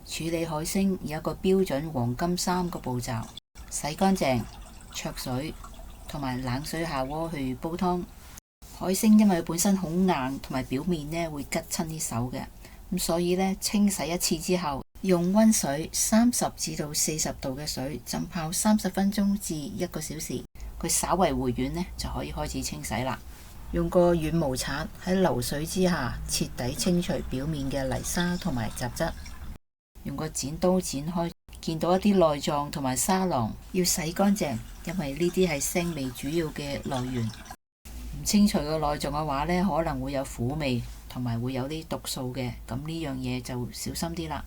處理海星有一個標準黃金3個步驟：洗乾淨、焯水同埋冷水下鍋去煲湯。海星因為佢本身好硬，同埋表面呢會拮親啲手嘅，咁所以呢，清洗一次之後，用溫水30至到40度嘅水浸泡30分鐘至1個小時，佢稍為回軟呢，就可以開始清洗啦。用個軟毛刷喺流水之下徹底清除表面嘅泥沙同埋雜質。用個剪刀剪開，見到一啲內臟同埋沙囊，要洗乾淨，因為呢啲係腥味主要嘅來源。唔清除個內臟嘅話呢，可能會有苦味，同埋會有啲毒素嘅，咁呢樣嘢就小心啲啦。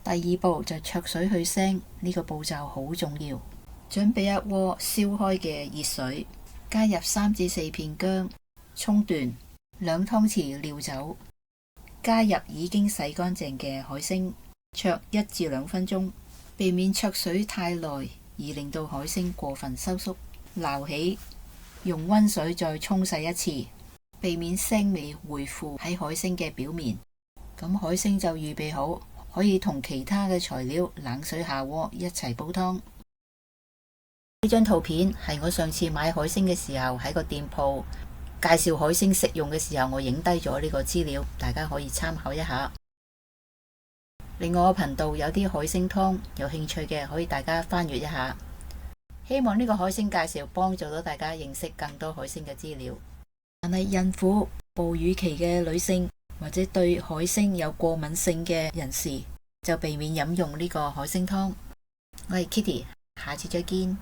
第2步就焯水去腥，呢個步驟好重要。準備一鍋燒開嘅熱水，加入3至4片薑、葱段、2湯匙料酒，加入已經洗乾淨嘅海星，焯1至2分鐘，避免焯水太耐而令到海星過分收縮。撈起，用溫水再沖洗一次，避免腥味回附喺海星嘅表面。咁海星就預備好，可以同其他嘅材料冷水下鍋一齊煲湯。呢張圖片係我上次買海星嘅時候喺個店鋪介紹海星食用嘅時候，我影低咗呢個資料，大家可以參考一下。另外我頻道有啲海星湯，有興趣嘅可以大家翻閱一下。希望呢個海星介紹幫助到大家認識更多海星嘅資料。但係孕婦、哺乳期嘅女性或者對海星有過敏性嘅人士就避免飲用呢個海星湯。我係 Kitty，下次再見。